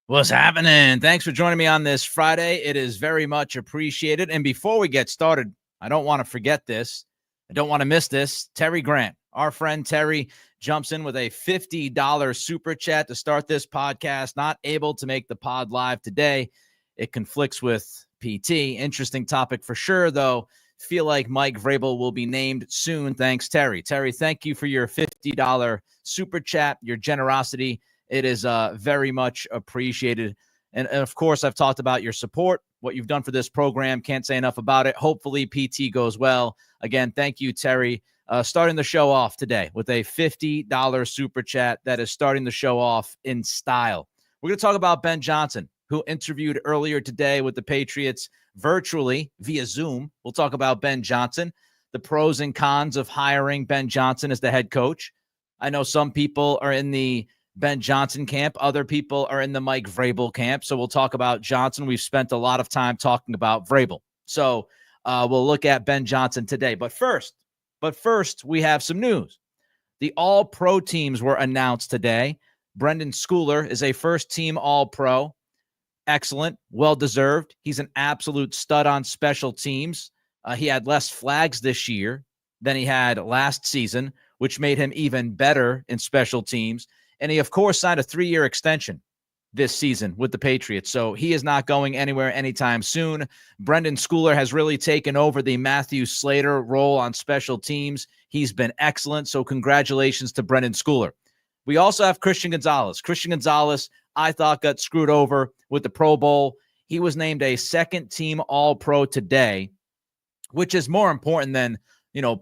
What's happening? Thanks for joining me on this Friday. It is very much appreciated. And before we get started, I don't want to forget this. I don't want to miss this. Terry Grant, our friend Terry, jumps in with a $50 super chat to start this podcast. Not able to make the pod live today. It conflicts with PT. Interesting topic for sure, though. Feel like Mike Vrabel will be named soon. Thanks, Terry. Terry, thank you for your $50 super chat, your generosity. It is very much appreciated. And, of course, I've talked about your support, what you've done for this program. Can't say enough about it. Hopefully PT goes well. Again, thank you, Terry. Starting the show off today with a $50 super chat that is starting the show off in style. We're going to talk about Ben Johnson, who interviewed earlier today with the Patriots virtually via Zoom. We'll talk about Ben Johnson, the pros and cons of hiring Ben Johnson as the head coach. I know some people are in the Ben Johnson camp. Other people are in the Mike Vrabel camp. So we'll talk about Johnson. We've spent a lot of time talking about Vrabel. So we'll look at Ben Johnson today. But first, we have some news. The All-Pro teams were announced today. Brendan Schooler is a first-team All-Pro. Excellent. Well-deserved. He's an absolute stud on special teams. He had less flags this year than he had last season, which made him even better in special teams. And he, of course, signed a 3-year extension this season with the Patriots. So he is not going anywhere anytime soon. Brendan Schooler has really taken over the Matthew Slater role on special teams. He's been excellent. So congratulations to Brendan Schooler. We also have Christian Gonzalez. Christian Gonzalez, I thought, got screwed over with the Pro Bowl. He was named a second-team All-Pro today, which is more important than,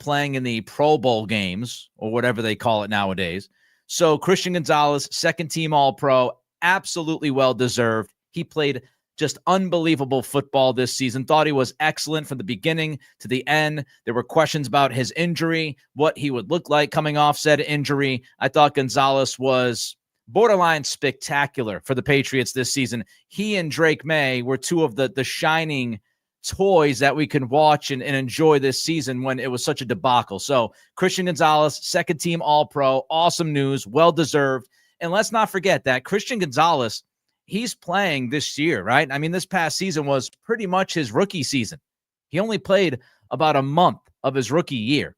playing in the Pro Bowl games or whatever they call it nowadays. So Christian Gonzalez, second-team All-Pro, absolutely well-deserved. He played just unbelievable football this season. Thought he was excellent from the beginning to the end. There were questions about his injury, what he would look like coming off said injury. I thought Gonzalez was borderline spectacular for the Patriots this season. He and Drake May were two of the shining toys that we can watch and enjoy this season when it was such a debacle. So Christian Gonzalez, second team All-Pro, awesome news, well-deserved. And let's not forget that Christian Gonzalez, he's playing this year, right? I mean, this past season was pretty much his rookie season. He only played about a month of his rookie year.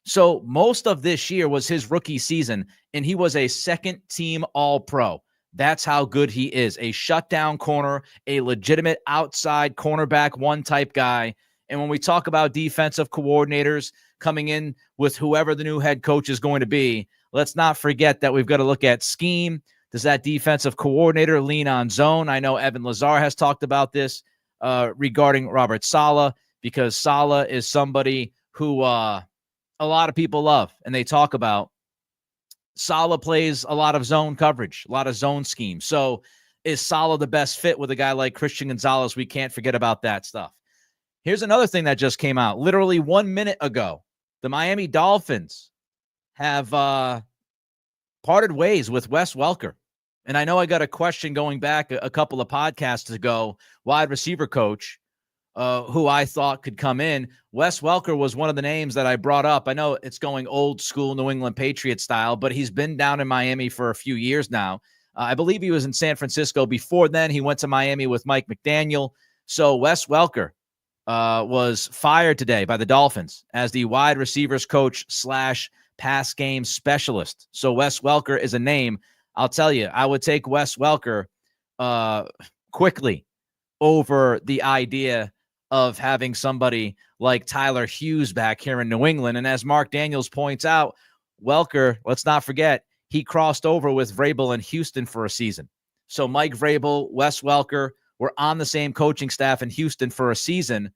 So most of this year was his rookie season, and he was a second team All-Pro. That's how good he is. A shutdown corner, a legitimate outside cornerback one type guy. And when we talk about defensive coordinators coming in with whoever the new head coach is going to be, let's not forget that we've got to look at scheme. Does that defensive coordinator lean on zone? I know Evan Lazar has talked about this regarding Robert Saleh, because Saleh is somebody who a lot of people love and they talk about. Saleh plays a lot of zone coverage, a lot of zone schemes. So is Saleh the best fit with a guy like Christian Gonzalez? We can't forget about that stuff. Here's another thing that just came out literally 1 minute ago. The Miami Dolphins have parted ways with Wes Welker. And I know I got a question going back a couple of podcasts ago, wide receiver coach, who I thought could come in. Wes Welker was one of the names that I brought up. I know it's going old school New England Patriots style, but he's been down in Miami for a few years now. I believe he was in San Francisco before then. He went to Miami with Mike McDaniel. So Wes Welker was fired today by the Dolphins as the wide receivers coach / pass game specialist. So Wes Welker is a name. I'll tell you, I would take Wes Welker quickly over the idea of having somebody like Tyler Hughes back here in New England. And as Mark Daniels points out, Welker, let's not forget, he crossed over with Vrabel in Houston for a season. So Mike Vrabel, Wes Welker were on the same coaching staff in Houston for a season.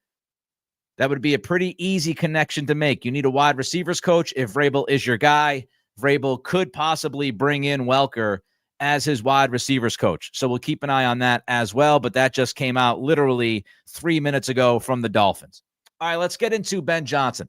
That would be a pretty easy connection to make. You need a wide receivers coach. If Vrabel is your guy, Vrabel could possibly bring in Welker as his wide receivers coach. So we'll keep an eye on that as well. But that just came out literally 3 minutes ago from the Dolphins. All right, let's get into Ben Johnson.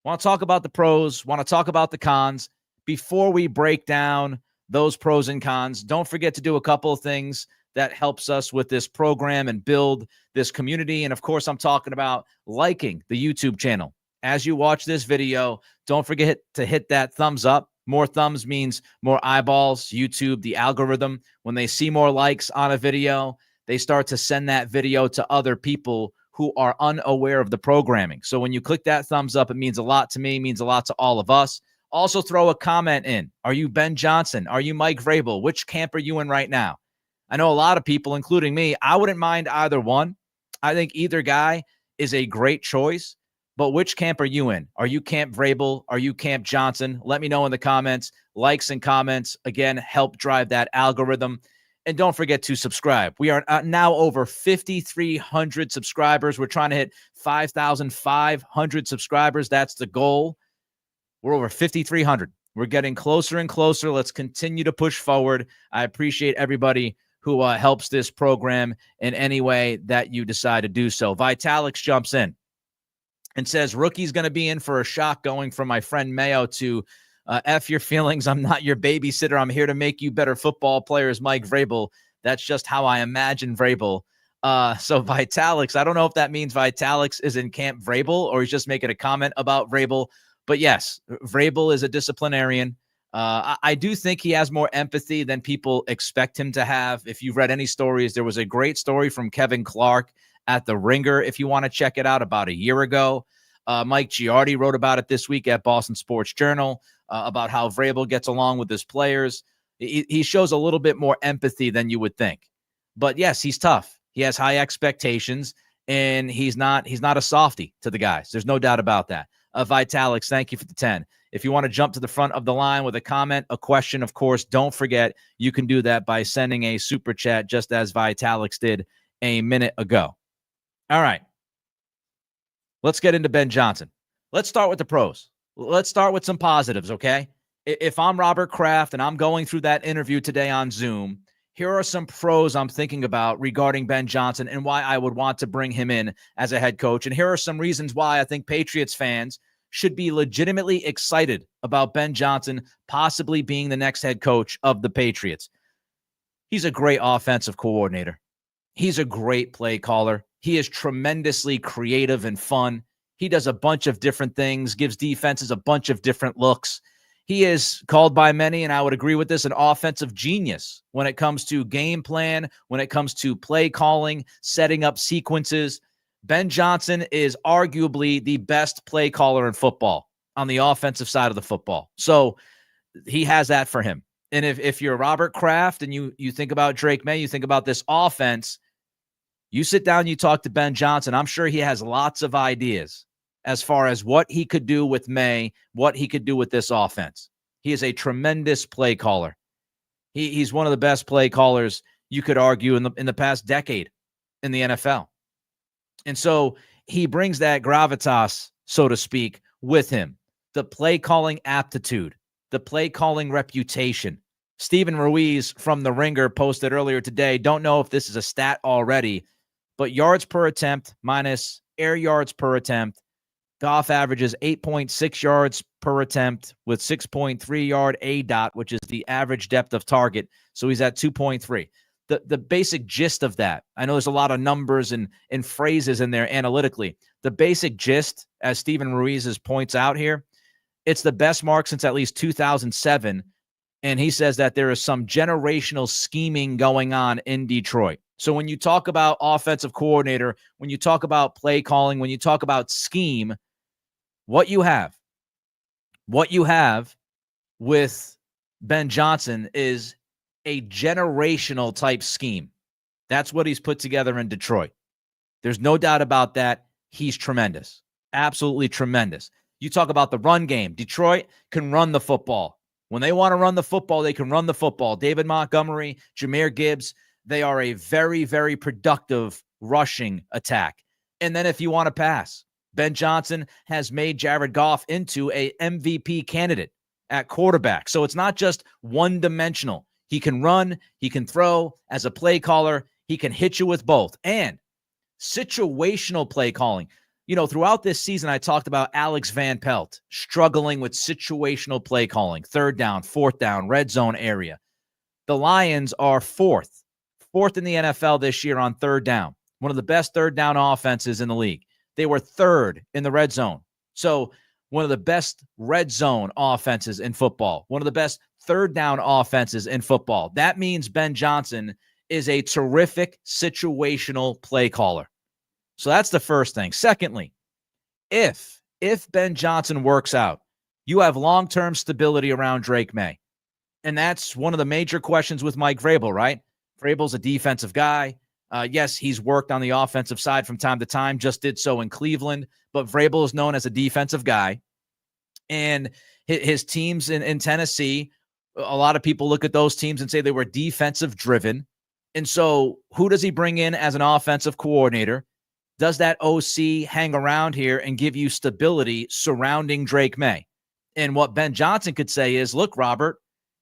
Want to talk about the pros, want to talk about the cons. Before we break down those pros and cons, don't forget to do a couple of things that helps us with this program and build this community. And of course, I'm talking about liking the YouTube channel. As you watch this video, don't forget to hit that thumbs up. More thumbs means more eyeballs. YouTube, the algorithm, when they see more likes on a video, they start to send that video to other people who are unaware of the programming. So when you click that thumbs up, it means a lot to me, means a lot to all of us. Also throw a comment in. Are you Ben Johnson? Are you Mike Vrabel? Which camp are you in right now? I know a lot of people, including me, I wouldn't mind either one. I think either guy is a great choice. But which camp are you in? Are you Camp Vrabel? Are you Camp Johnson? Let me know in the comments. Likes and comments, again, help drive that algorithm. And don't forget to subscribe. We are now over 5,300 subscribers. We're trying to hit 5,500 subscribers. That's the goal. We're over 5,300. We're getting closer and closer. Let's continue to push forward. I appreciate everybody who helps this program in any way that you decide to do so. Vitalix jumps in and says, rookie's going to be in for a shock going from my friend Mayo to F your feelings. I'm not your babysitter. I'm here to make you better football players, Mike Vrabel. That's just how I imagine Vrabel. So Vitalix, I don't know if that means Vitalix is in Camp Vrabel or he's just making a comment about Vrabel. But yes, Vrabel is a disciplinarian. I do think he has more empathy than people expect him to have. If you've read any stories, there was a great story from Kevin Clark at The Ringer, if you want to check it out, about a year ago. Mike Giardi wrote about it this week at Boston Sports Journal, about how Vrabel gets along with his players. He shows a little bit more empathy than you would think. But yes, he's tough. He has high expectations, and he's not a softie to the guys. There's no doubt about that. Vitalix, thank you for the 10. If you want to jump to the front of the line with a comment, a question, of course, don't forget you can do that by sending a super chat, just as Vitalix did a minute ago. All right. Let's get into Ben Johnson. Let's start with the pros. Let's start with some positives, okay? If I'm Robert Kraft and I'm going through that interview today on Zoom, here are some pros I'm thinking about regarding Ben Johnson and why I would want to bring him in as a head coach. And here are some reasons why I think Patriots fans should be legitimately excited about Ben Johnson possibly being the next head coach of the Patriots. He's a great offensive coordinator. He's a great play caller. He is tremendously creative and fun. He does a bunch of different things, gives defenses a bunch of different looks. He is called by many, and I would agree with this, an offensive genius when it comes to game plan, when it comes to play calling, setting up sequences. Ben Johnson is arguably the best play caller in football on the offensive side of the football. So he has that for him. And if you're Robert Kraft and you think about Drake May, you think about this offense, you sit down, you talk to Ben Johnson, I'm sure he has lots of ideas as far as what he could do with May, what he could do with this offense. He is a tremendous play caller. He's one of the best play callers, you could argue, in the past decade in the NFL. And so he brings that gravitas, so to speak, with him. The play calling aptitude, the play calling reputation. Stephen Ruiz from The Ringer posted earlier today, don't know if this is a stat already, but yards per attempt minus air yards per attempt, Goff averages 8.6 yards per attempt with 6.3 yard ADOT, which is the average depth of target. So he's at 2.3. The basic gist of that, I know there's a lot of numbers and phrases in there analytically. The basic gist, as Stephen Ruiz points out here, it's the best mark since at least 2007. And he says that there is some generational scheming going on in Detroit. So when you talk about offensive coordinator, when you talk about play calling, when you talk about scheme, what you have with Ben Johnson is a generational type scheme. That's what he's put together in Detroit. There's no doubt about that. He's tremendous. Absolutely tremendous. You talk about the run game. Detroit can run the football. When they want to run the football, they can run the football. David Montgomery, Jahmyr Gibbs, they are a very, very productive rushing attack. And then if you want to pass, Ben Johnson has made Jared Goff into a MVP candidate at quarterback. So it's not just one-dimensional. He can run, he can throw. As a play caller, he can hit you with both. And situational play calling. You know, throughout this season, I talked about Alex Van Pelt struggling with situational play calling, third down, fourth down, red zone area. The Lions are fourth in the NFL this year on third down, one of the best third down offenses in the league. They were third in the red zone. So one of the best red zone offenses in football, one of the best third down offenses in football. That means Ben Johnson is a terrific situational play caller. So that's the first thing. Secondly, if Ben Johnson works out, you have long-term stability around Drake May. And that's one of the major questions with Mike Vrabel, right? Vrabel's a defensive guy. Yes, he's worked on the offensive side from time to time, just did so in Cleveland, but Vrabel is known as a defensive guy. And his teams in Tennessee, a lot of people look at those teams and say they were defensive driven. And so who does he bring in as an offensive coordinator? Does that OC hang around here and give you stability surrounding Drake May? And what Ben Johnson could say is, look, Robert,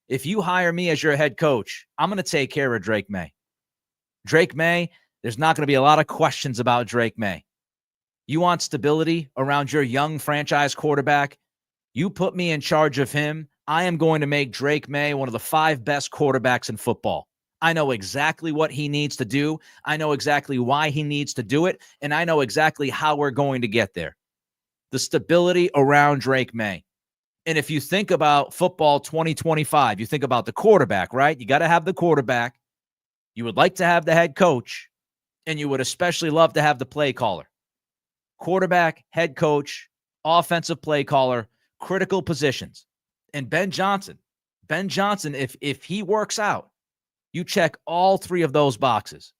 if you hire me as your head coach, I'm going to take care of Drake May. Drake May, there's not going to be a lot of questions about Drake May. You want stability around your young franchise quarterback? You put me in charge of him. I am going to make Drake May one of the 5 best quarterbacks in football. I know exactly what he needs to do. I know exactly why he needs to do it. And I know exactly how we're going to get there. The stability around Drake May. And if you think about football 2025, you think about the quarterback, right? You got to have the quarterback. You would like to have the head coach. And you would especially love to have the play caller. Quarterback, head coach, offensive play caller, critical positions. And Ben Johnson, if he works out, you check all 3 of those boxes.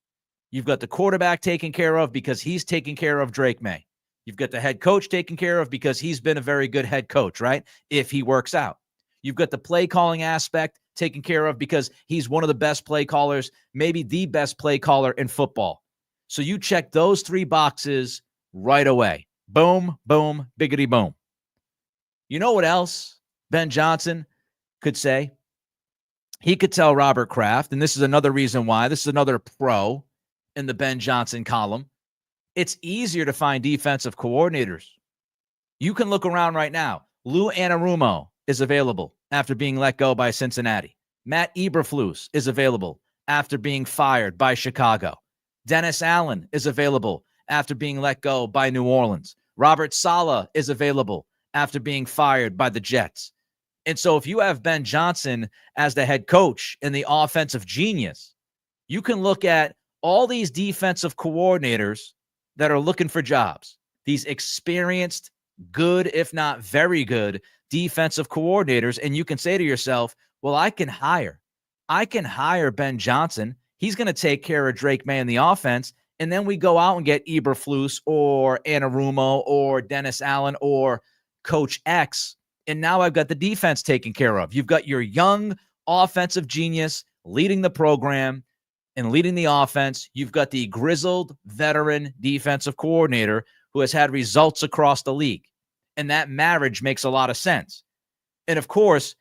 You've got the quarterback taken care of because he's taking care of Drake May. You've got the head coach taken care of because he's been a very good head coach, right? If he works out. You've got the play calling aspect taken care of because he's one of the best play callers, maybe the best play caller in football. So you check those 3 boxes right away. Boom, boom, biggity boom. You know what else Ben Johnson could say? He could tell Robert Kraft, and this is another reason why, this is another pro in the Ben Johnson column. It's easier to find defensive coordinators. You can look around right now. Lou Anarumo is available after being let go by Cincinnati. Matt Eberflus is available after being fired by Chicago. Dennis Allen is available after being let go by New Orleans. Robert Saleh is available after being fired by the Jets. And so if you have Ben Johnson as the head coach and the offensive genius, you can look at all these defensive coordinators that are looking for jobs, these experienced, good, if not very good, defensive coordinators, and you can say to yourself, well, I can hire Ben Johnson. He's going to take care of Drake May in the offense, and then we go out and get Eberflus or Anarumo or Dennis Allen or Coach X, and now I've got the defense taken care of. You've got your young offensive genius leading the program and leading the offense. You've got the grizzled veteran defensive coordinator who has had results across the league. And that marriage makes a lot of sense. And of course,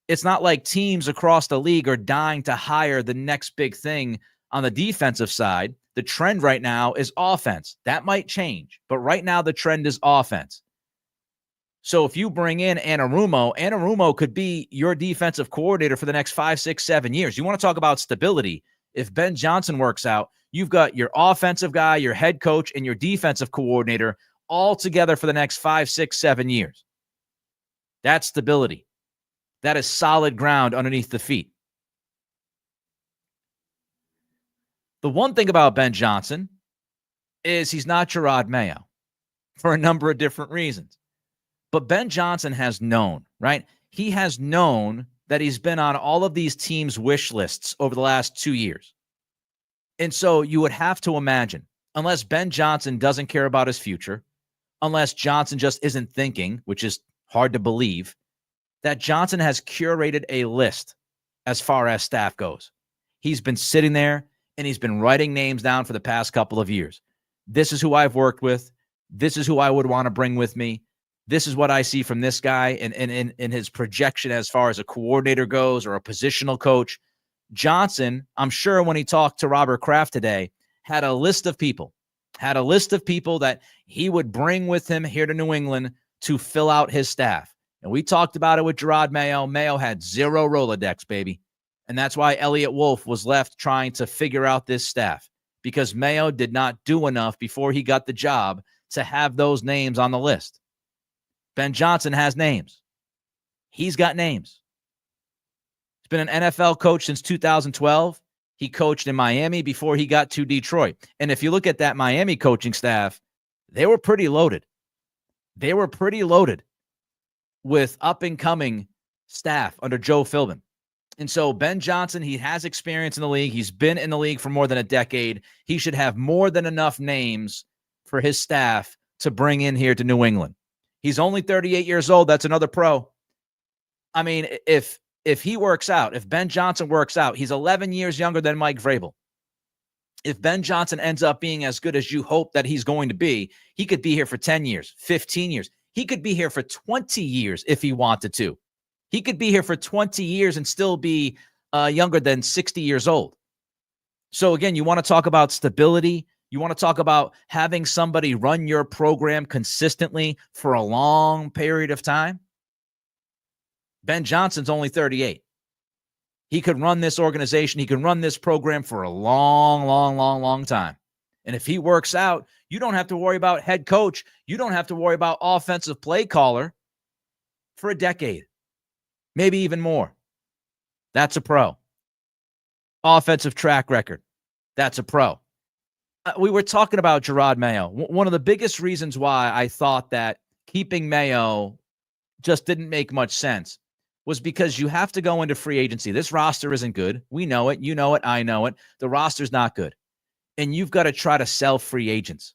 it's not like teams across the league are dying to hire the next big thing on the defensive side. The trend right now is offense. That might change, but right now the trend is offense. So if you bring in Anarumo could be your defensive coordinator for the next 5, 6, 7 years. You want to talk about stability. If Ben Johnson works out, you've got your offensive guy, your head coach, and your defensive coordinator all together for the next 5, 6, 7 years. That's stability. That is solid ground underneath the feet. The one thing about Ben Johnson is he's not Gerard Mayo for a number of different reasons. But Ben Johnson has known, right? He has known that he's been on all of these teams' wish lists over the last 2 years. And so you would have to imagine, unless Ben Johnson doesn't care about his future, unless Johnson just isn't thinking, which is hard to believe, that Johnson has curated a list as far as staff goes. He's been sitting there and he's been writing names down for the past couple of years. This is who I've worked with. This is who I would want to bring with me. This is what I see from this guy and in his projection as far as a coordinator goes or a positional coach. Johnson, I'm sure when he talked to Robert Kraft today, had a list of people that he would bring with him here to New England to fill out his staff. And we talked about it with Gerard Mayo. Mayo had 0 Rolodex, baby. And that's why Elliott Wolf was left trying to figure out this staff, because Mayo did not do enough before he got the job to have those names on the list. Ben Johnson has names. He's got names. He's been an NFL coach since 2012. He coached in Miami before he got to Detroit. And if you look at that Miami coaching staff, they were pretty loaded. They were pretty loaded with up-and-coming staff under Joe Philbin. And so Ben Johnson, he has experience in the league. He's been in the league for more than a decade. He should have more than enough names for his staff to bring in here to New England. He's only 38 years old. That's another pro. I mean, if he works out, if Ben Johnson works out, he's 11 years younger than Mike Vrabel. If Ben Johnson ends up being as good as you hope that he's going to be, he could be here for 10 years, 15 years. He could be here for 20 years if he wanted to. He could be here for 20 years and still be younger than 60 years old. So again, you want to talk about stability. You want to talk about having somebody run your program consistently for a long period of time. Ben Johnson's only 38. He could run this organization. He can run this program for a long time. And if he works out, you don't have to worry about head coach. You don't have to worry about offensive play caller for a decade, maybe even more. That's a pro. Offensive track record. That's a pro. We were talking about Gerard Mayo. One of the biggest reasons why I thought that keeping Mayo just didn't make much sense was because you have to go into free agency. This roster isn't good. We know it. You know it. I know it. The roster's not good. And you've got to try to sell free agents.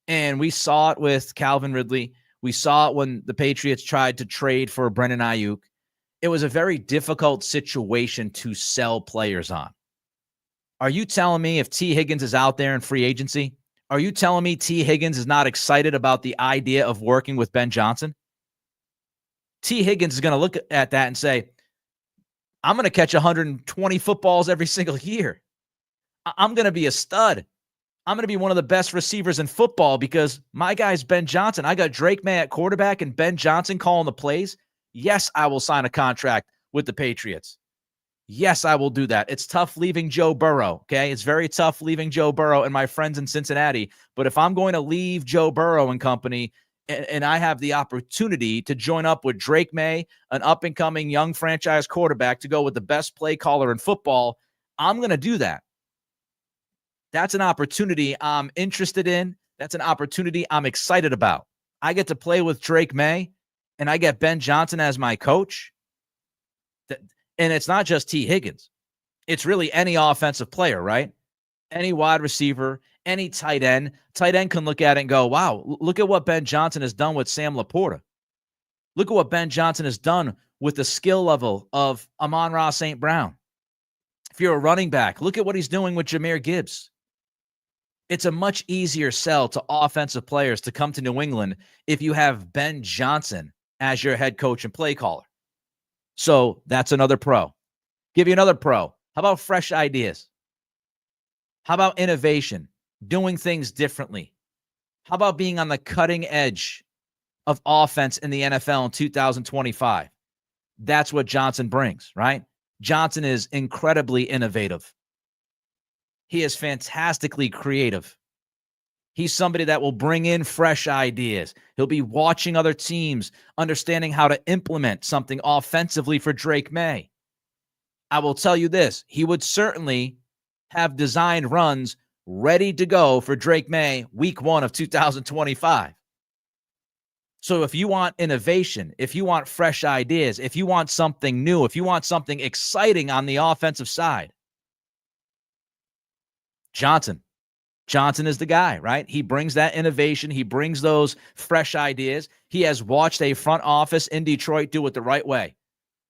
And we saw it with Calvin Ridley. We saw it when the Patriots tried to trade for Brendan Ayuk. It was a very difficult situation to sell players on. Are you telling me if T. Higgins is out there in free agency, are you telling me T. Higgins is not excited about the idea of working with Ben Johnson? T. Higgins is going to look at that and say, I'm going to catch 120 footballs every single year. I'm going to be a stud. I'm going to be one of the best receivers in football because my guy's Ben Johnson. I got Drake May at quarterback and Ben Johnson calling the plays. Yes, I will sign a contract with the Patriots. Yes, I will do that. It's tough leaving Joe Burrow, okay? It's very tough leaving Joe Burrow and my friends in Cincinnati. But if I'm going to leave Joe Burrow and company and I have the opportunity to join up with Drake May, an up-and-coming young franchise quarterback, to go with the best play caller in football, I'm going to do that. That's an opportunity I'm interested in. That's an opportunity I'm excited about. I get to play with Drake May, and I get Ben Johnson as my coach. And it's not just T. Higgins. It's really any offensive player, right? Any wide receiver, any tight end. Tight end can look at it and go, wow, look at what Ben Johnson has done with Sam Laporta. Look at what Ben Johnson has done with the skill level of Amon-Ra St. Brown. If you're a running back, look at what he's doing with Jahmyr Gibbs. It's a much easier sell to offensive players to come to New England if you have Ben Johnson as your head coach and play caller. So that's another pro. Give you another pro. How about fresh ideas? How about innovation? Doing things differently? How about being on the cutting edge of offense in the NFL in 2025? That's what Johnson brings, right? Johnson is incredibly innovative. He is fantastically creative. He's somebody that will bring in fresh ideas. He'll be watching other teams, understanding how to implement something offensively for Drake May. I will tell you this, he would certainly have designed runs ready to go for Drake May week 1 of 2025. So if you want innovation, if you want fresh ideas, if you want something new, if you want something exciting on the offensive side, Johnson is the guy, right? He brings that innovation. He brings those fresh ideas. He has watched a front office in Detroit do it the right way.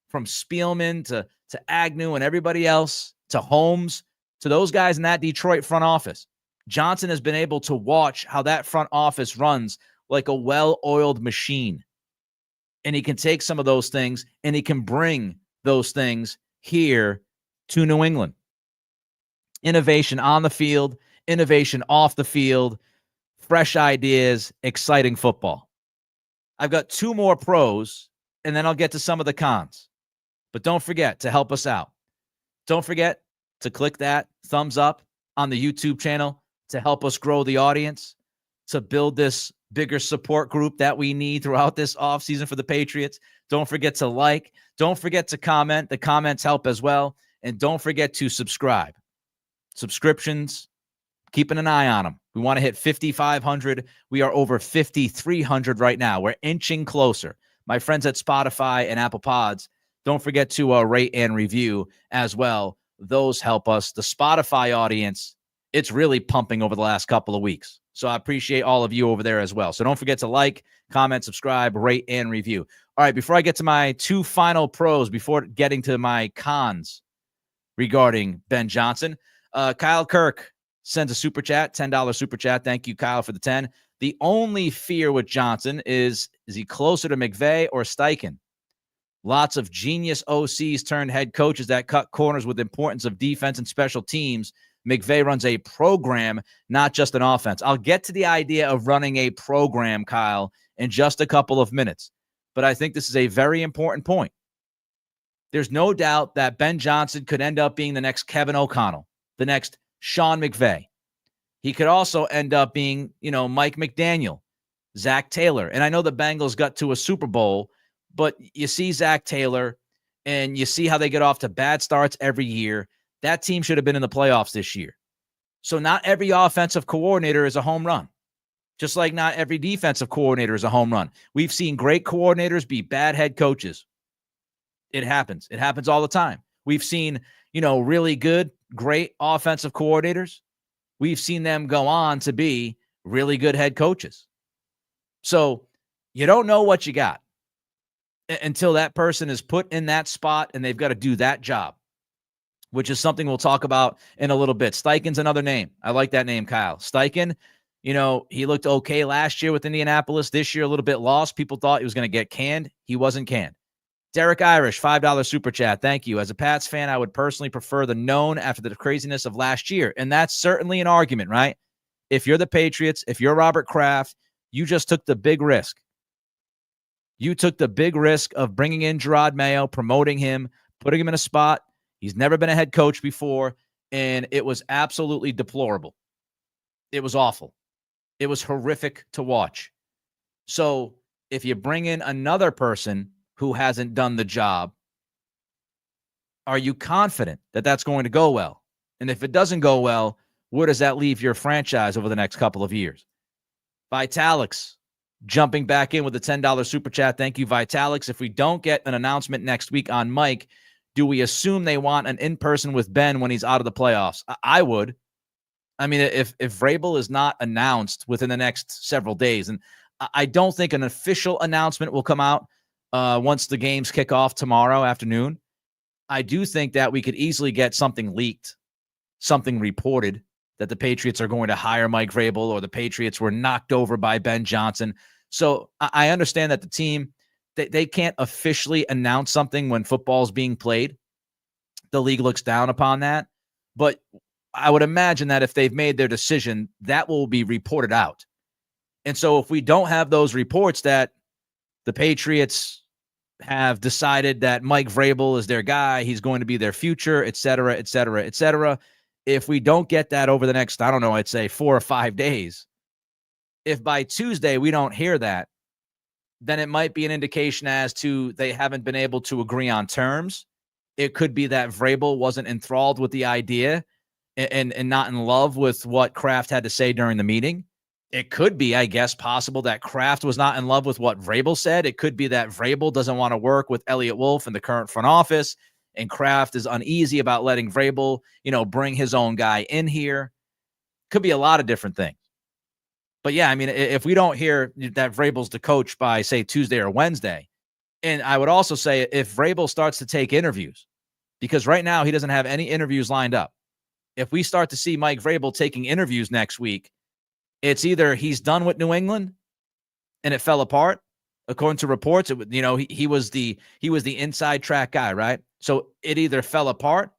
From Spielman to Agnew and everybody else, to Holmes, to those guys in that Detroit front office. Johnson has been able to watch how that front office runs like a well-oiled machine. And he can take some of those things and he can bring those things here to New England. Innovation on the field, innovation off the field, fresh ideas, exciting football. I've got 2 more pros, and then I'll get to some of the cons. But don't forget to help us out. Don't forget to click that thumbs up on the YouTube channel to help us grow the audience, to build this bigger support group that we need throughout this offseason for the Patriots. Don't forget to like. Don't forget to comment. The comments help as well. And don't forget to subscribe. Subscriptions, keeping an eye on them. We want to hit 5,500. We are over 5,300 right now. We're inching closer. My friends at Spotify and Apple Pods, don't forget to rate and review as well. Those help us. The Spotify audience, it's really pumping over the last couple of weeks. So I appreciate all of you over there as well. So don't forget to like, comment, subscribe, rate, and review. All right, before I get to my two final pros, before getting to my cons regarding Ben Johnson, Kyle Kirk sends a super chat, $10 super chat. Thank you, Kyle, for the 10. The only fear with Johnson is he closer to McVay or Steichen? Lots of genius OCs turned head coaches that cut corners with importance of defense and special teams. McVay runs a program, not just an offense. I'll get to the idea of running a program, Kyle, in just a couple of minutes. But I think this is a very important point. There's no doubt that Ben Johnson could end up being the next Kevin O'Connell, the next Sean McVay. He could also end up being, Mike McDaniel, Zach Taylor. And I know the Bengals got to a Super Bowl, but you see Zach Taylor and you see how they get off to bad starts every year. That team should have been in the playoffs this year. So not every offensive coordinator is a home run, just like not every defensive coordinator is a home run. We've seen great coordinators be bad head coaches. It happens. It happens all the time. We've seen, really good, great offensive coordinators. We've seen them go on to be really good head coaches. So you don't know what you got until that person is put in that spot and they've got to do that job, which is something we'll talk about in a little bit. Steichen's another name. I like that name, Kyle. Steichen, he looked okay last year with Indianapolis. This year, a little bit lost. People thought he was going to get canned. He wasn't canned. Derek Irish, $5 super chat. Thank you. As a Pats fan, I would personally prefer the known after the craziness of last year. And that's certainly an argument, right? If you're the Patriots, if you're Robert Kraft, you just took the big risk. You took the big risk of bringing in Gerard Mayo, promoting him, putting him in a spot. He's never been a head coach before, and it was absolutely deplorable. It was awful. It was horrific to watch. So if you bring in another person who hasn't done the job, are you confident that that's going to go well? And if it doesn't go well, where does that leave your franchise over the next couple of years? Vitalix jumping back in with a $10 super chat. Thank you, Vitalix. If we don't get an announcement next week on Mike, do we assume they want an in-person with Ben when he's out of the playoffs? I would. I mean, if Vrabel is not announced within the next several days, and I don't think an official announcement will come out once the games kick off tomorrow afternoon, I do think that we could easily get something leaked, something reported that the Patriots are going to hire Mike Vrabel or the Patriots were knocked over by Ben Johnson. So I understand that the team, they can't officially announce something when football's being played. The league looks down upon that. But I would imagine that if they've made their decision, that will be reported out. And so if we don't have those reports that the Patriots have decided that Mike Vrabel is their guy, he's going to be their future, et cetera, et cetera, et cetera. If we don't get that over the next, I don't know, I'd say 4 or 5 days, if by Tuesday we don't hear that, then it might be an indication as to they haven't been able to agree on terms. It could be that Vrabel wasn't enthralled with the idea and not in love with what Kraft had to say during the meeting. It could be, I guess, possible that Kraft was not in love with what Vrabel said. It could be that Vrabel doesn't want to work with Elliott Wolf in the current front office, and Kraft is uneasy about letting Vrabel, bring his own guy in here. Could be a lot of different things. But yeah, I mean, if we don't hear that Vrabel's the coach by, say, Tuesday or Wednesday, and I would also say if Vrabel starts to take interviews, because right now he doesn't have any interviews lined up. If we start to see Mike Vrabel taking interviews next week, it's either he's done with New England and it fell apart. According to reports, he was the inside track guy, right? So it either fell apart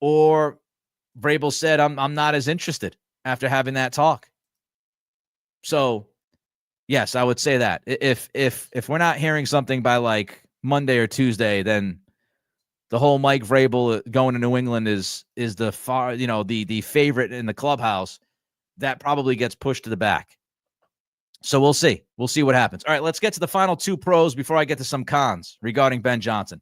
or Vrabel said, I'm not as interested after having that talk. So yes, I would say that if we're not hearing something by like Monday or Tuesday, then the whole Mike Vrabel going to New England is the the favorite in the clubhouse. That probably gets pushed to the back. So we'll see. We'll see what happens. All right, let's get to the final two pros before I get to some cons regarding Ben Johnson.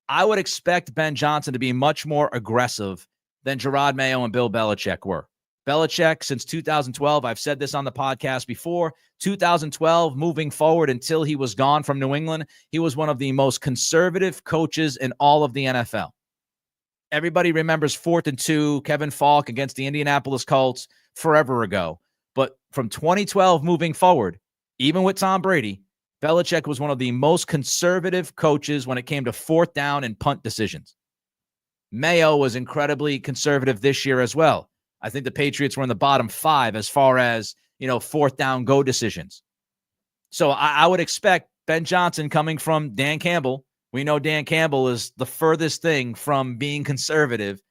I would expect Ben Johnson to be much more aggressive than Gerard Mayo and Bill Belichick were. Belichick, since 2012, I've said this on the podcast before, 2012, moving forward until he was gone from New England, he was one of the most conservative coaches in all of the NFL. Everybody remembers 4th and 2, Kevin Falk against the Indianapolis Colts forever ago. But from 2012 moving forward, even with Tom Brady, Belichick was one of the most conservative coaches when it came to 4th down and punt decisions. Mayo was incredibly conservative this year as well. I think the Patriots were in the bottom 5 as far as, 4th down go decisions. So I would expect Ben Johnson coming from Dan Campbell. We know Dan Campbell is the furthest thing from being conservative.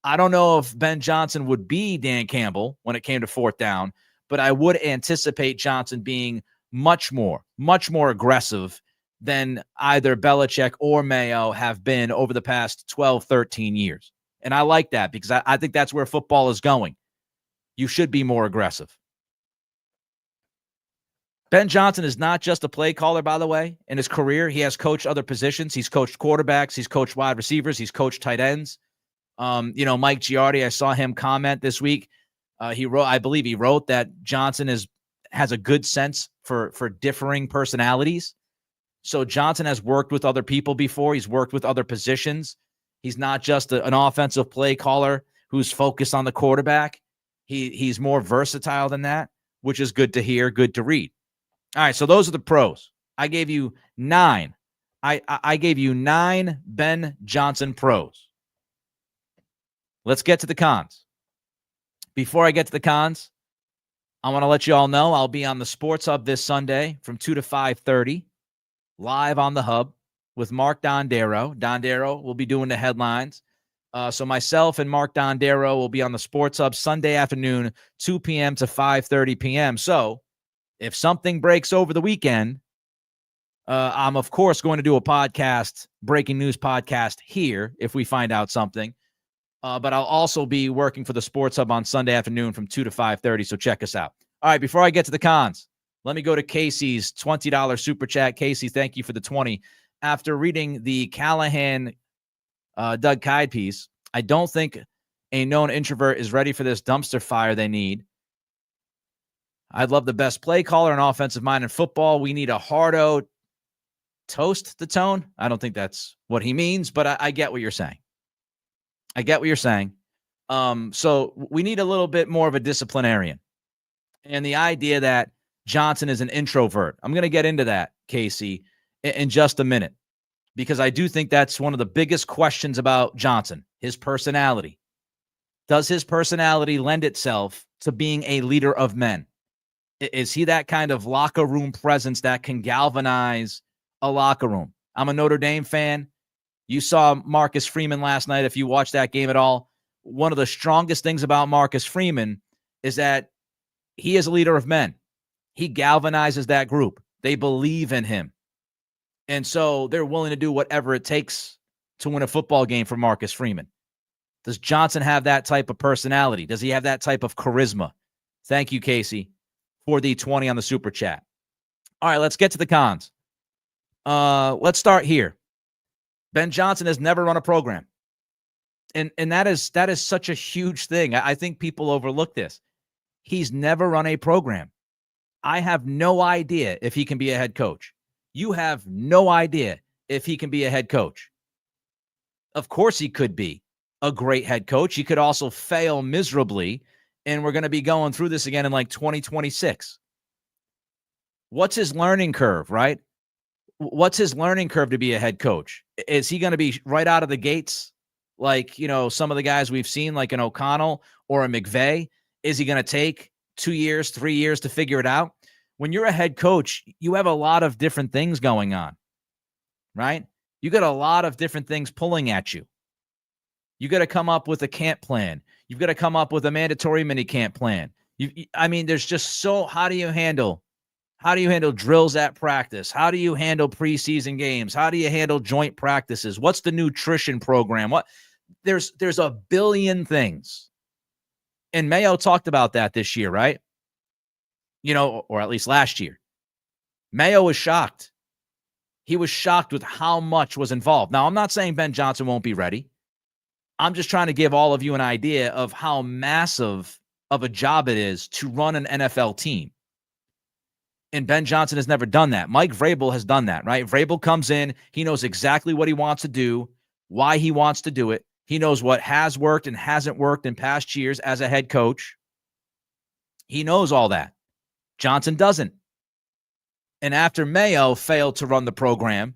I don't know if Ben Johnson would be Dan Campbell when it came to 4th down, but I would anticipate Johnson being much more aggressive than either Belichick or Mayo have been over the past 12, 13 years. And I like that because I think that's where football is going. You should be more aggressive. Ben Johnson is not just a play caller, by the way. In his career, he has coached other positions. He's coached quarterbacks. He's coached wide receivers. He's coached tight ends. Mike Giardi, I saw him comment this week. I believe he wrote that Johnson has a good sense for differing personalities. So Johnson has worked with other people before. He's worked with other positions. He's not just an offensive play caller who's focused on the quarterback. He's more versatile than that, which is good to hear, good to read. All right, so those are the pros. I gave you 9. I gave you 9 Ben Johnson pros. Let's get to the cons. Before I get to the cons, I want to let you all know I'll be on the Sports Hub this Sunday from 2 to 5:30, live on the Hub with Mark Dondero. Dondero will be doing the headlines. So myself and Mark Dondero will be on the Sports Hub Sunday afternoon, 2 p.m. to 5:30 p.m. So if something breaks over the weekend, I'm, of course, going to do a podcast, breaking news podcast here if we find out something. But I'll also be working for the Sports Hub on Sunday afternoon from 2 to 5:30, so check us out. All right, before I get to the cons, let me go to Casey's $20 super chat. Casey, thank you for the 20. After reading the Callahan Doug Kyde piece, I don't think a known introvert is ready for this dumpster fire they need. I'd love the best play caller and offensive mind in football. We need a hardo toast the tone. I don't think that's what he means, but I get what you're saying. I get what you're saying. So we need a little bit more of a disciplinarian. And the idea that Johnson is an introvert, I'm going to get into that, Casey, in just a minute, because I do think that's one of the biggest questions about Johnson, his personality. Does his personality lend itself to being a leader of men? Is he that kind of locker room presence that can galvanize a locker room? I'm a Notre Dame fan. You saw Marcus Freeman last night. If you watched that game at all, one of the strongest things about Marcus Freeman is that he is a leader of men. He galvanizes that group. They believe in him. And so they're willing to do whatever it takes to win a football game for Marcus Freeman. Does Johnson have that type of personality? Does he have that type of charisma? Thank you, Casey, for the 20 on the super chat. All right, let's get to the cons. Let's start here. Ben Johnson has never run a program. And that is such a huge thing. I think people overlook this. He's never run a program. I have no idea if he can be a head coach. You have no idea if he can be a head coach. Of course he could be a great head coach. He could also fail miserably, and we're going to be going through this again in like 2026. What's his learning curve, right? What's his learning curve to be a head coach? Is he going to be right out of the gates like, some of the guys we've seen, like an O'Connell or a McVay? Is he going to take 2 years, 3 years to figure it out? When you're a head coach, you have a lot of different things going on, right? You got a lot of different things pulling at you. You got to come up with a camp plan. You've got to come up with a mandatory mini camp plan. There's just how do you handle drills at practice? How do you handle preseason games? How do you handle joint practices? What's the nutrition program? There's a billion things. And Mayo talked about that this year, right? or at least last year. Mayo was shocked. He was shocked with how much was involved. Now, I'm not saying Ben Johnson won't be ready. I'm just trying to give all of you an idea of how massive of a job it is to run an NFL team. And Ben Johnson has never done that. Mike Vrabel has done that, right? Vrabel comes in. He knows exactly what he wants to do, why he wants to do it. He knows what has worked and hasn't worked in past years as a head coach. He knows all that. Johnson doesn't. And after Mayo failed to run the program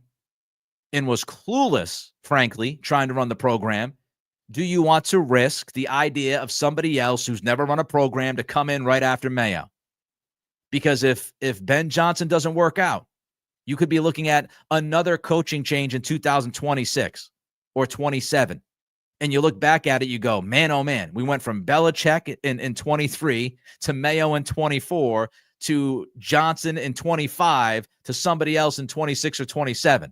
and was clueless, frankly, trying to run the program, do you want to risk the idea of somebody else who's never run a program to come in right after Mayo? Because if Ben Johnson doesn't work out, you could be looking at another coaching change in 2026 or 27. And you look back at it, you go, man, oh man, we went from Belichick in 23 to Mayo in 24 to Johnson in 25 to somebody else in 26 or 27.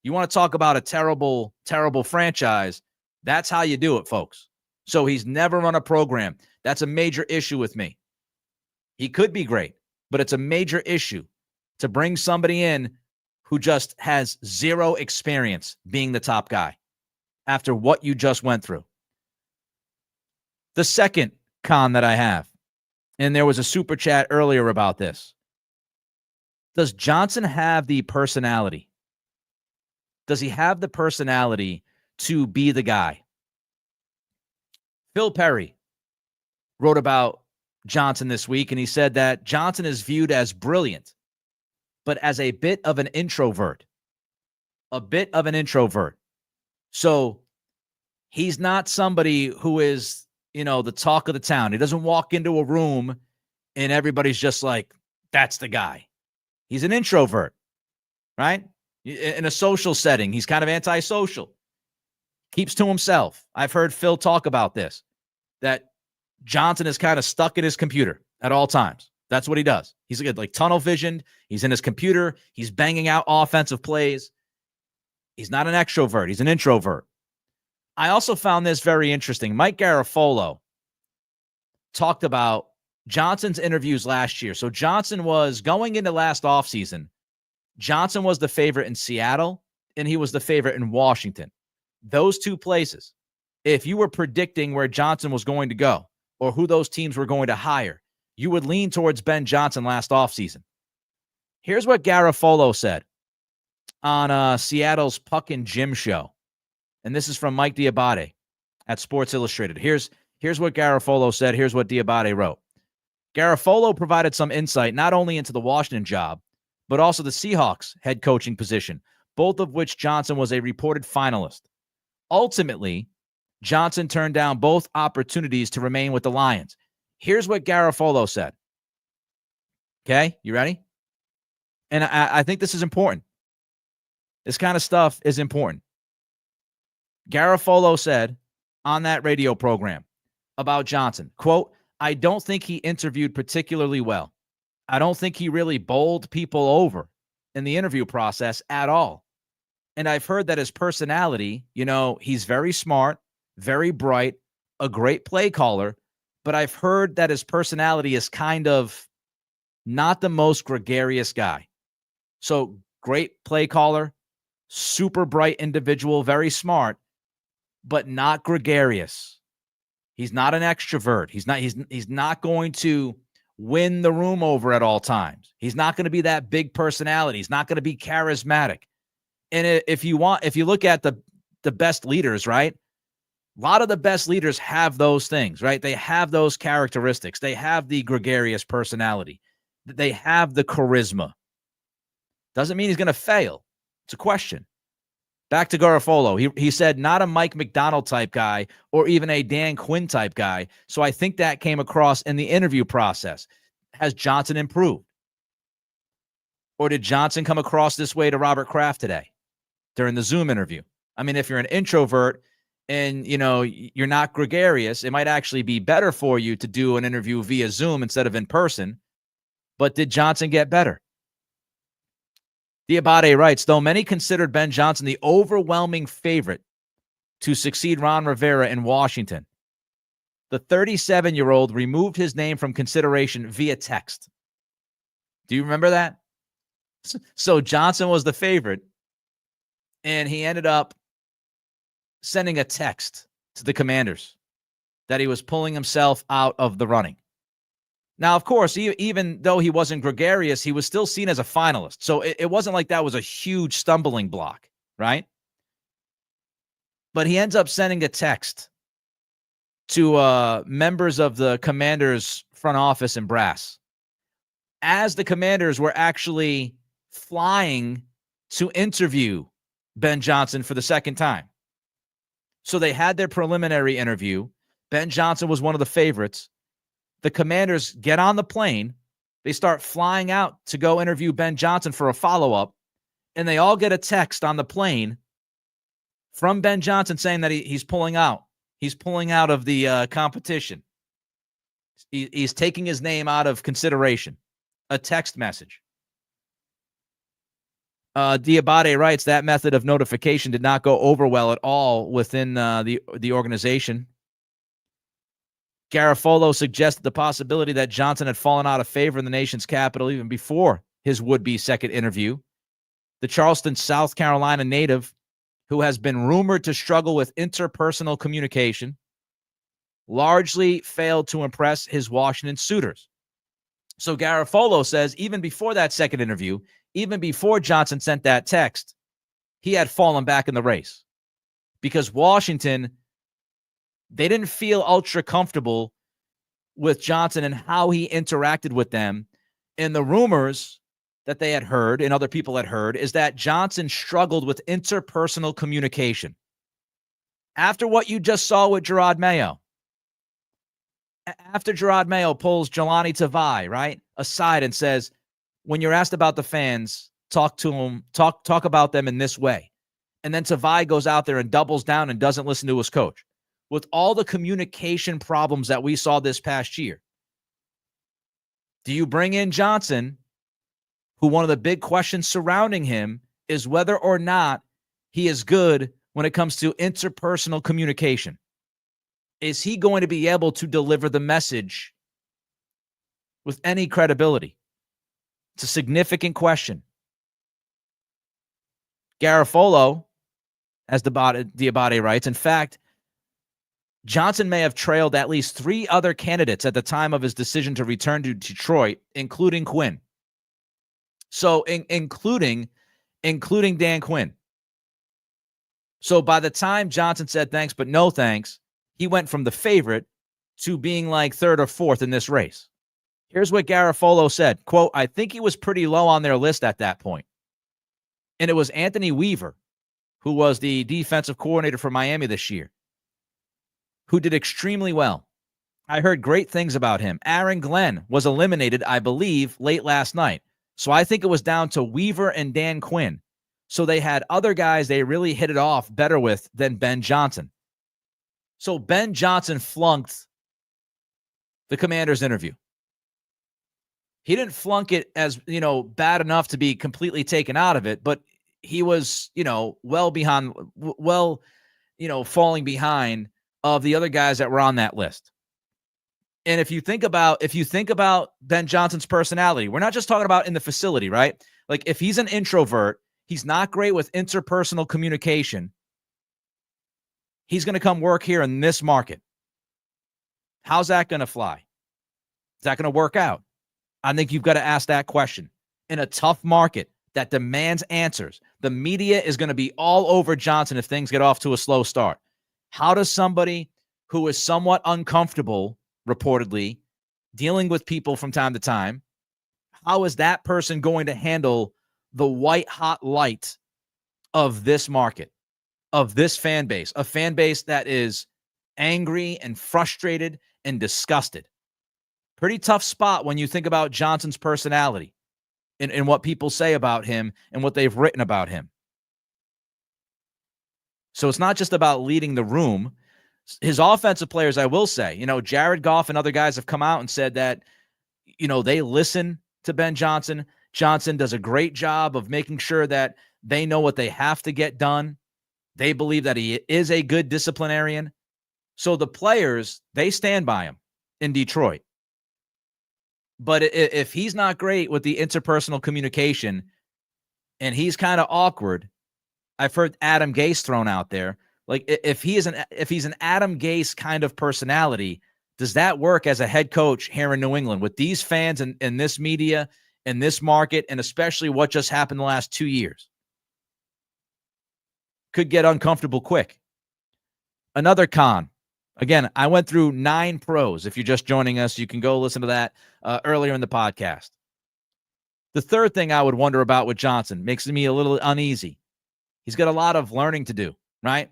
You want to talk about a terrible, terrible franchise? That's how you do it, folks. So he's never run a program. That's a major issue with me. He could be great, but it's a major issue to bring somebody in who just has zero experience being the top guy after what you just went through. The second con that I have, and there was a super chat earlier about this. Does Johnson have the personality? Does he have the personality to be the guy? Phil Perry wrote about Johnson this week, and he said that Johnson is viewed as brilliant, but as a bit of an introvert. A bit of an introvert. So he's not somebody who is, the talk of the town. He doesn't walk into a room and everybody's just like, that's the guy. He's an introvert, right? In a social setting, he's kind of antisocial. Keeps to himself. I've heard Phil talk about this, that Johnson is kind of stuck in his computer at all times. That's what he does. He's like tunnel visioned. He's in his computer. He's banging out offensive plays. He's not an extrovert. He's an introvert. I also found this very interesting. Mike Garafolo talked about Johnson's interviews last year. So Johnson was going into last offseason. Johnson was the favorite in Seattle, and he was the favorite in Washington. Those two places, if you were predicting where Johnson was going to go or who those teams were going to hire, you would lean towards Ben Johnson last offseason. Here's what Garafolo said on Seattle's Puck and Jim show. And this is from Mike Diabate at Sports Illustrated. Here's what Garafolo said. Here's what Diabate wrote. Garafolo provided some insight not only into the Washington job, but also the Seahawks head coaching position, both of which Johnson was a reported finalist. Ultimately, Johnson turned down both opportunities to remain with the Lions. Here's what Garafolo said. Okay, you ready? And I think this is important. This kind of stuff is important. Garafolo said on that radio program about Johnson, quote, I don't think he interviewed particularly well. I don't think he really bowled people over in the interview process at all. And I've heard that his personality, he's very smart, very bright, a great play caller, but I've heard that his personality is kind of not the most gregarious guy. So great play caller, super bright individual, very smart, but not gregarious. He's not an extrovert. He's not going to win the room over at all times. He's not going to be that big personality. He's not going to be charismatic. And if you look at the best leaders, right? A lot of the best leaders have those things, right? They have those characteristics. They have the gregarious personality. They have the charisma. Doesn't mean he's going to fail. It's a question. Back to Garafolo. He said, not a Mike McDonald type guy or even a Dan Quinn type guy. So I think that came across in the interview process. Has Johnson improved? Or did Johnson come across this way to Robert Kraft today during the Zoom interview? I mean, if you're an introvert and, you're not gregarious, it might actually be better for you to do an interview via Zoom instead of in person. But did Johnson get better? Diabate writes, though many considered Ben Johnson the overwhelming favorite to succeed Ron Rivera in Washington, the 37-year-old removed his name from consideration via text. Do you remember that? So Johnson was the favorite, and he ended up sending a text to the Commanders that he was pulling himself out of the running. Now, of course, even though he wasn't gregarious, he was still seen as a finalist. So it wasn't like that was a huge stumbling block, right? But he ends up sending a text to members of the Commanders front office and brass as the Commanders were actually flying to interview Ben Johnson for the second time. So they had their preliminary interview. Ben Johnson was one of the favorites. The Commanders get on the plane. They start flying out to go interview Ben Johnson for a follow-up, and they all get a text on the plane from Ben Johnson saying that he's pulling out. He's pulling out of the competition. He's taking his name out of consideration. A text message. Diabate writes that method of notification did not go over well at all within the organization. Garofalo suggested the possibility that Johnson had fallen out of favor in the nation's capital even before his would-be second interview. The Charleston, South Carolina native, who has been rumored to struggle with interpersonal communication, largely failed to impress his Washington suitors. So Garofalo says even before that second interview, even before Johnson sent that text, he had fallen back in the race because Washington, they didn't feel ultra comfortable with Johnson and how he interacted with them. And the rumors that they had heard and other people had heard is that Johnson struggled with interpersonal communication. After what you just saw with Gerard Mayo, after Gerard Mayo pulls Jelani Tavai, right, aside and says, when you're asked about the fans, talk to them, talk about them in this way. And then Tavai goes out there and doubles down and doesn't listen to his coach. With all the communication problems that we saw this past year, do you bring in Johnson, who one of the big questions surrounding him is whether or not he is good when it comes to interpersonal communication? Is he going to be able to deliver the message with any credibility? It's a significant question. Garofalo, as Diabate writes, in fact, Johnson may have trailed at least 3 other candidates at the time of his decision to return to Detroit, including Quinn. So, including Dan Quinn. So, by the time Johnson said thanks but no thanks, he went from the favorite to being like 3rd or 4th in this race. Here's what Garofalo said, quote, I think he was pretty low on their list at that point. And it was Anthony Weaver, who was the defensive coordinator for Miami this year, who did extremely well. I heard great things about him. Aaron Glenn was eliminated, I believe, late last night. So I think it was down to Weaver and Dan Quinn. So they had other guys they really hit it off better with than Ben Johnson. So Ben Johnson flunked the Commanders interview. He didn't flunk it as, bad enough to be completely taken out of it, but he was, falling behind of the other guys that were on that list. And if you think about Ben Johnson's personality, we're not just talking about in the facility, right? Like if he's an introvert, he's not great with interpersonal communication. He's going to come work here in this market. How's that going to fly? Is that going to work out? I think you've got to ask that question. In a tough market that demands answers, the media is going to be all over Johnson if things get off to a slow start. How does somebody who is somewhat uncomfortable, reportedly, dealing with people from time to time, how is that person going to handle the white-hot light of this market, of this fan base, a fan base that is angry and frustrated and disgusted? Pretty tough spot when you think about Johnson's personality and what people say about him and what they've written about him. So it's not just about leading the room. His offensive players, I will say, Jared Goff and other guys have come out and said that, they listen to Ben Johnson. Johnson does a great job of making sure that they know what they have to get done. They believe that he is a good disciplinarian. So the players, they stand by him in Detroit. But if he's not great with the interpersonal communication and he's kind of awkward, I've heard Adam Gase thrown out there. Like if he's an Adam Gase kind of personality, does that work as a head coach here in New England with these fans and this media and this market, and especially what just happened the last 2 years? Could get uncomfortable quick. Another con. Again, I went through 9 pros. If you're just joining us, you can go listen to that earlier in the podcast. The third thing I would wonder about with Johnson makes me a little uneasy. He's got a lot of learning to do, right?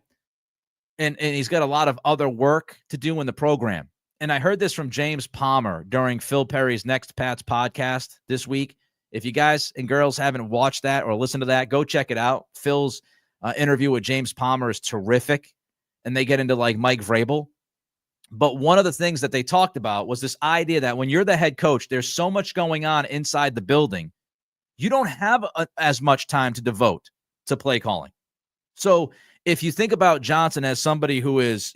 And he's got a lot of other work to do in the program. And I heard this from James Palmer during Phil Perry's Next Pats podcast this week. If you guys and girls haven't watched that or listened to that, go check it out. Phil's interview with James Palmer is terrific. And they get into like Mike Vrabel. But one of the things that they talked about was this idea that when you're the head coach, there's so much going on inside the building. You don't have as much time to devote to play calling. So if you think about Johnson as somebody who is,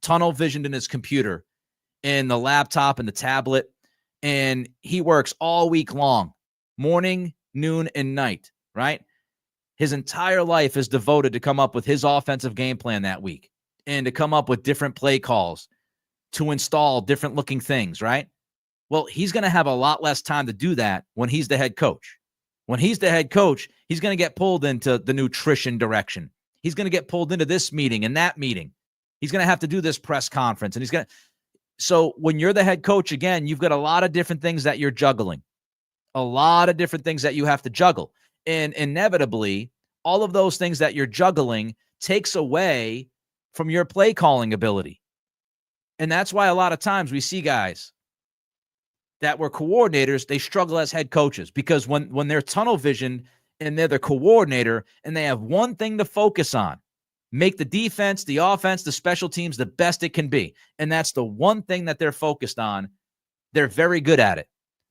tunnel visioned in his computer and the laptop and the tablet, and he works all week long, morning, noon, and night, right? His entire life is devoted to come up with his offensive game plan that week and to come up with different play calls, to install different looking things, right? Well, he's going to have a lot less time to do that when he's the head coach. When he's the head coach, he's going to get pulled into the nutrition direction. He's going to get pulled into this meeting and that meeting. He's going to have to do this press conference. And so when you're the head coach, again, you've got a lot of different things that you're juggling, a lot of different things that you have to juggle. And inevitably, all of those things that you're juggling takes away from your play calling ability. And that's why a lot of times we see guys that were coordinators, they struggle as head coaches because when they're tunnel vision and they're the coordinator and they have one thing to focus on, make the defense, the offense, the special teams the best it can be. And that's the one thing that they're focused on. They're very good at it.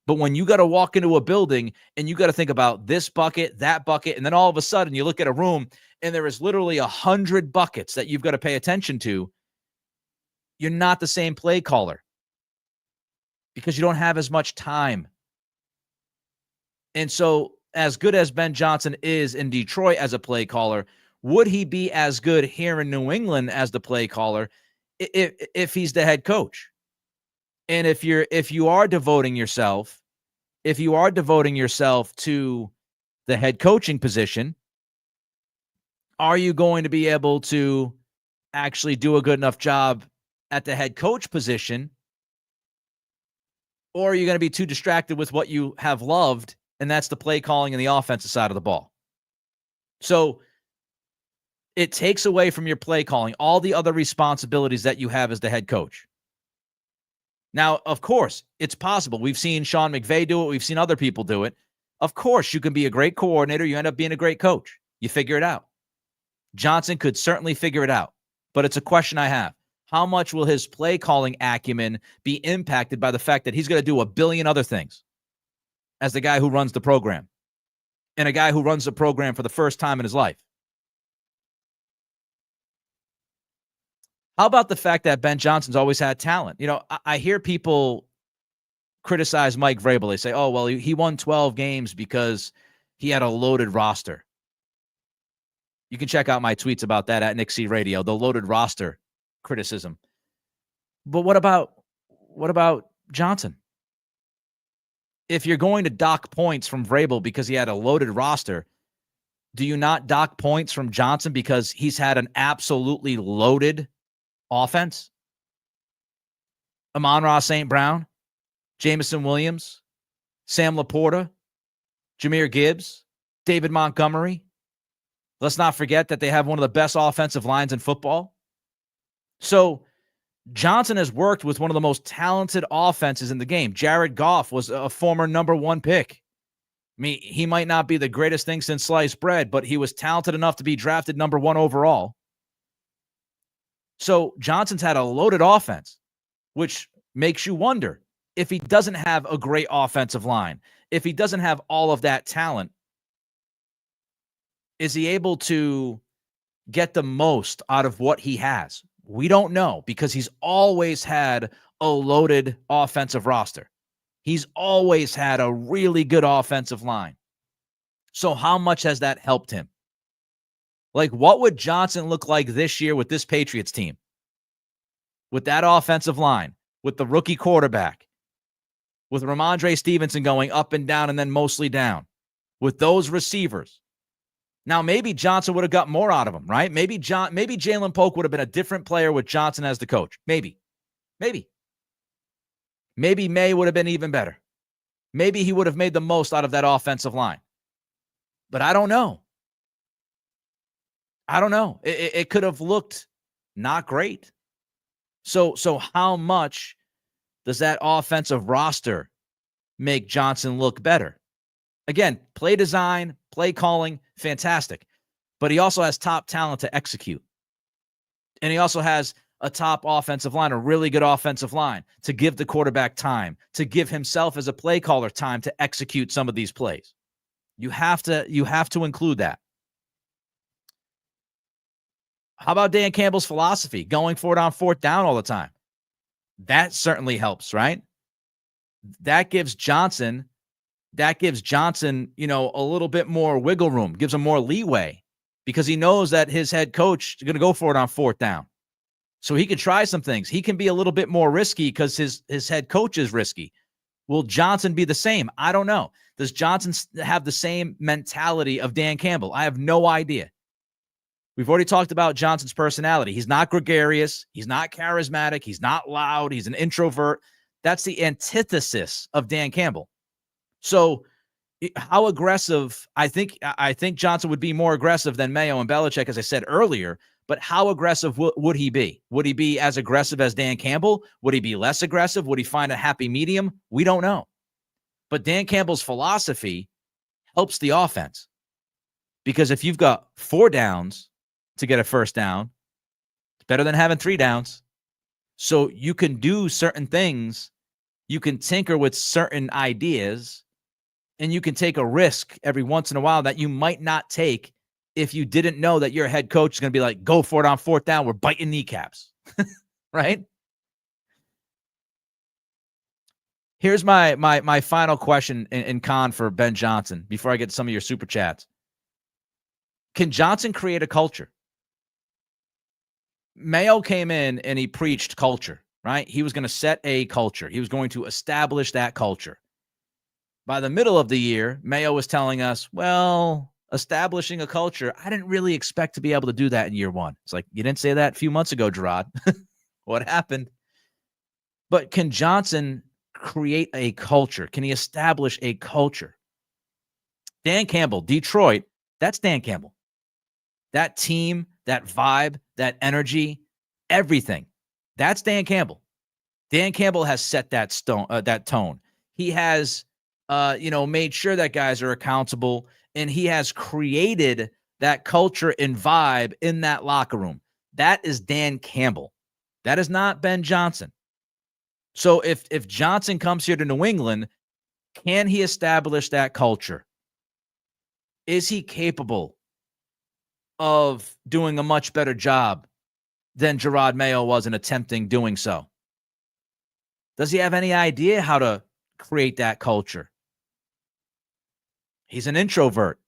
But when you got to walk into a building and you got to think about this bucket, that bucket, and then all of a sudden you look at a room and there is literally 100 buckets that you've got to pay attention to, you're not the same play caller because you don't have as much time. And so as good as Ben Johnson is in Detroit as a play caller, would he be as good here in New England as the play caller if he's the head coach? And if you are devoting yourself to the head coaching position, are you going to be able to actually do a good enough job at the head coach position? Or are you going to be too distracted with what you have loved, and that's the play calling and the offensive side of the ball? So it takes away from your play calling all the other responsibilities that you have as the head coach. Now, of course, it's possible. We've seen Sean McVay do it. We've seen other people do it. Of course, you can be a great coordinator. You end up being a great coach. You figure it out. Johnson could certainly figure it out, but it's a question I have. How much will his play calling acumen be impacted by the fact that he's going to do a billion other things as the guy who runs the program and a guy who runs the program for the first time in his life? How about the fact that Ben Johnson's always had talent? I hear people criticize Mike Vrabel. They say, oh, well, he won 12 games because he had a loaded roster. You can check out my tweets about that at Nick C Radio, the loaded roster criticism. But what about Johnson? If you're going to dock points from Vrabel because he had a loaded roster, do you not dock points from Johnson because he's had an absolutely loaded offense? Amon-Ra St. Brown, Jameson Williams, Sam Laporta, Jahmyr Gibbs, David Montgomery. Let's not forget that they have one of the best offensive lines in football. So Johnson has worked with one of the most talented offenses in the game. Jared Goff was a former number 1 pick. I mean, he might not be the greatest thing since sliced bread, but he was talented enough to be drafted number 1 overall. So Johnson's had a loaded offense, which makes you wonder if he doesn't have a great offensive line, if he doesn't have all of that talent, is he able to get the most out of what he has? We don't know because he's always had a loaded offensive roster. He's always had a really good offensive line. So how much has that helped him? Like, what would Johnson look like this year with this Patriots team? With that offensive line, with the rookie quarterback, with Ramondre Stevenson going up and down and then mostly down, with those receivers. Now, maybe Johnson would have got more out of him, right? Maybe Jalen Polk would have been a different player with Johnson as the coach. Maybe. Maybe May would have been even better. Maybe he would have made the most out of that offensive line. But I don't know. It could have looked not great. So how much does that offensive roster make Johnson look better? Again, play design, play calling, fantastic. But he also has top talent to execute. And he also has a top offensive line, a really good offensive line to give the quarterback time, to give himself as a play caller time to execute some of these plays. You have to include that. How about Dan Campbell's philosophy, going for it on fourth down all the time? That certainly helps, right? That gives Johnson, a little bit more wiggle room, gives him more leeway because he knows that his head coach is going to go for it on fourth down. So he can try some things. He can be a little bit more risky because his head coach is risky. Will Johnson be the same? I don't know. Does Johnson have the same mentality of Dan Campbell? I have no idea. We've already talked about Johnson's personality. He's not gregarious. He's not charismatic. He's not loud. He's an introvert. That's the antithesis of Dan Campbell. So how aggressive? I think Johnson would be more aggressive than Mayo and Belichick, as I said earlier. But how aggressive would he be? Would he be as aggressive as Dan Campbell? Would he be less aggressive? Would he find a happy medium? We don't know. But Dan Campbell's philosophy helps the offense. Because if you've got 4 downs to get a first down, it's better than having 3 downs. So you can do certain things. You can tinker with certain ideas. And you can take a risk every once in a while that you might not take if you didn't know that your head coach is going to be like, go for it on fourth down. We're biting kneecaps, right? Here's my final question in con for Ben Johnson before I get to some of your super chats. Can Johnson create a culture? Mayo came in and he preached culture, right? He was going to set a culture. He was going to establish that culture. By the middle of the year, Mayo was telling us, well, establishing a culture, I didn't really expect to be able to do that in year one. It's like, you didn't say that a few months ago, Gerard. What happened? But can Johnson create a culture? Can he establish a culture? Dan Campbell, Detroit, that's Dan Campbell. That team, that vibe, that energy, everything. That's Dan Campbell. Dan Campbell has set that tone. He has made sure that guys are accountable, and he has created that culture and vibe in that locker room. That is Dan Campbell. That is not Ben Johnson. So if Johnson comes here to New England, can he establish that culture? Is he capable of doing a much better job than Gerard Mayo was in attempting doing so? Does he have any idea how to create that culture? He's an introvert.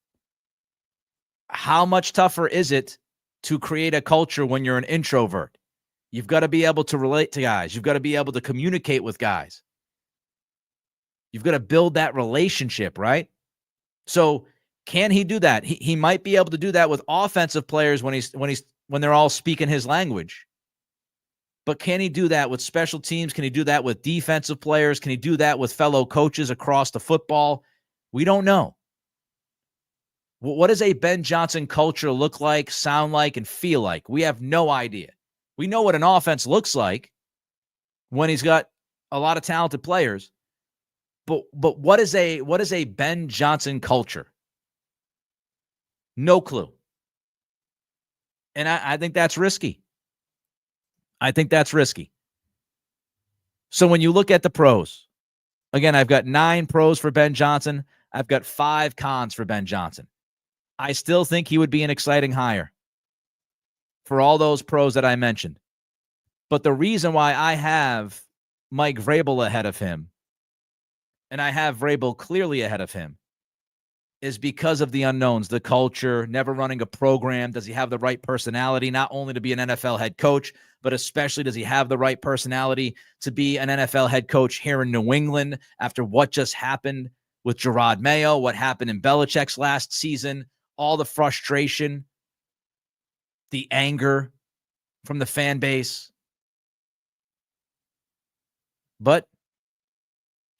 How much tougher is it to create a culture when you're an introvert? You've got to be able to relate to guys. You've got to be able to communicate with guys. You've got to build that relationship, right? So can he do that? He might be able to do that with offensive players when they're all speaking his language. But can he do that with special teams? Can he do that with defensive players? Can he do that with fellow coaches across the football? We don't know. What does a Ben Johnson culture look like, sound like, and feel like? We have no idea. We know what an offense looks like when he's got a lot of talented players. But what is a Ben Johnson culture? No clue. And I think that's risky. So when you look at the pros, again, I've got 9 pros for Ben Johnson. I've got 5 cons for Ben Johnson. I still think he would be an exciting hire for all those pros that I mentioned. But the reason why I have Mike Vrabel ahead of him and I have Vrabel clearly ahead of him, is because of the unknowns, the culture, never running a program. Does he have the right personality, not only to be an NFL head coach, but especially does he have the right personality to be an NFL head coach here in New England after what just happened with Gerard Mayo, what happened in Belichick's last season, all the frustration, the anger from the fan base. But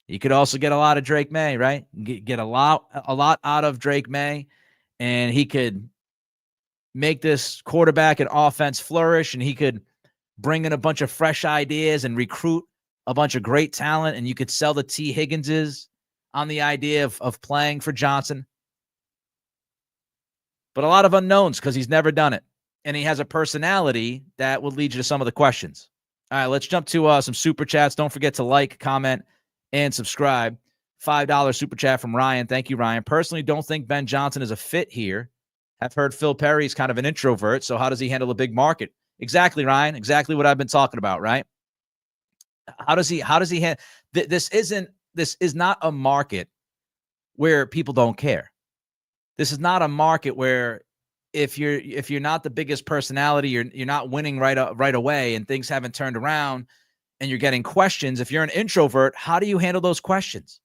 you could also get a lot of Drake May, right? Get a lot out of Drake May, and he could make this quarterback and offense flourish, and he could bring in a bunch of fresh ideas and recruit a bunch of great talent, and you could sell the T. Higginses on the idea of playing for Johnson. But a lot of unknowns because he's never done it, and he has a personality that will lead you to some of the questions. All right, let's jump to some Super Chats. Don't forget to like, comment, and subscribe. $5 Super Chat from Ryan. Thank you, Ryan. Personally, don't think Ben Johnson is a fit here. I've heard Phil Perry's kind of an introvert, so how does he handle a big market? Exactly, Ryan. Exactly what I've been talking about, right? How does he handle this? This is not a market where people don't care. This is not a market where if you're not the biggest personality, you're not winning right away and things haven't turned around and you're getting questions. If you're an introvert, how do you handle those questions?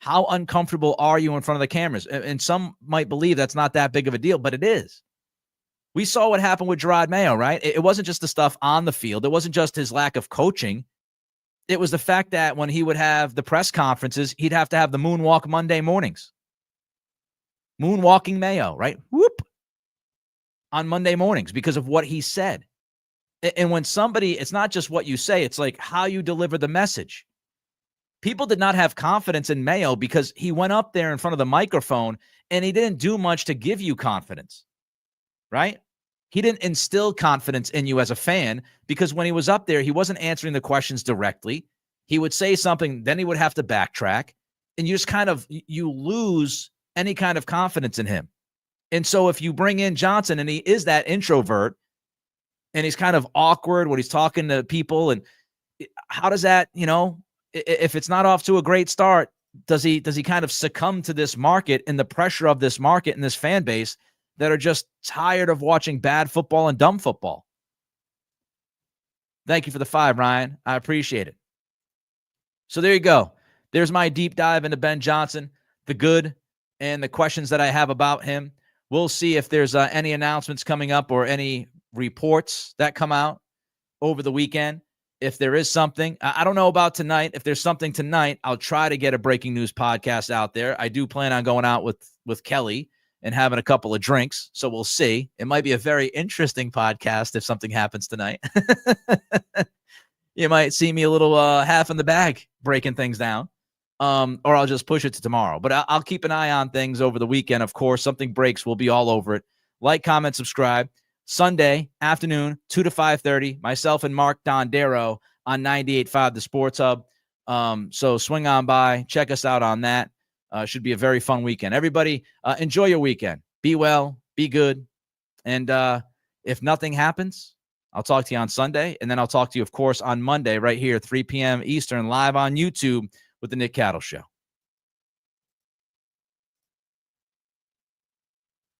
How uncomfortable are you in front of the cameras? And some might believe that's not that big of a deal, but it is. We saw what happened with Gerard Mayo, right? It wasn't just the stuff on the field. It wasn't just his lack of coaching. It was the fact that when he would have the press conferences, he'd have to have the moonwalk Monday mornings. Moonwalking Mayo, right? Whoop. On Monday mornings because of what he said. And when somebody, it's not just what you say, it's like how you deliver the message. People did not have confidence in Mayo because he went up there in front of the microphone and he didn't do much to give you confidence, right? He didn't instill confidence in you as a fan because when he was up there, he wasn't answering the questions directly. He would say something, then he would have to backtrack, and you just you lose any kind of confidence in him. And so if you bring in Johnson and he is that introvert and he's kind of awkward when he's talking to people, and how does that, if it's not off to a great start, does he kind of succumb to this market and the pressure of this market and this fan base that are just tired of watching bad football and dumb football? Thank you for the 5, Ryan. I appreciate it. So there you go. There's my deep dive into Ben Johnson, the good and the questions that I have about him. We'll see if there's any announcements coming up or any reports that come out over the weekend. If there is something, I don't know about tonight. If there's something tonight, I'll try to get a breaking news podcast out there. I do plan on going out with Kelly and having a couple of drinks. So we'll see. It might be a very interesting podcast if something happens tonight. You might see me a little half in the bag breaking things down. Or I'll just push it to tomorrow. But I'll keep an eye on things over the weekend. Of course, something breaks, we'll be all over it. Like, comment, subscribe. Sunday afternoon, 2 to 5:30, myself and Mark Dondero on 98.5 The Sports Hub. So swing on by. Check us out on that. Should be a very fun weekend. Everybody, enjoy your weekend. Be well. Be good. And if nothing happens, I'll talk to you on Sunday. And then I'll talk to you, of course, on Monday right here, 3 p.m. Eastern, live on YouTube with the Nick Cattle Show.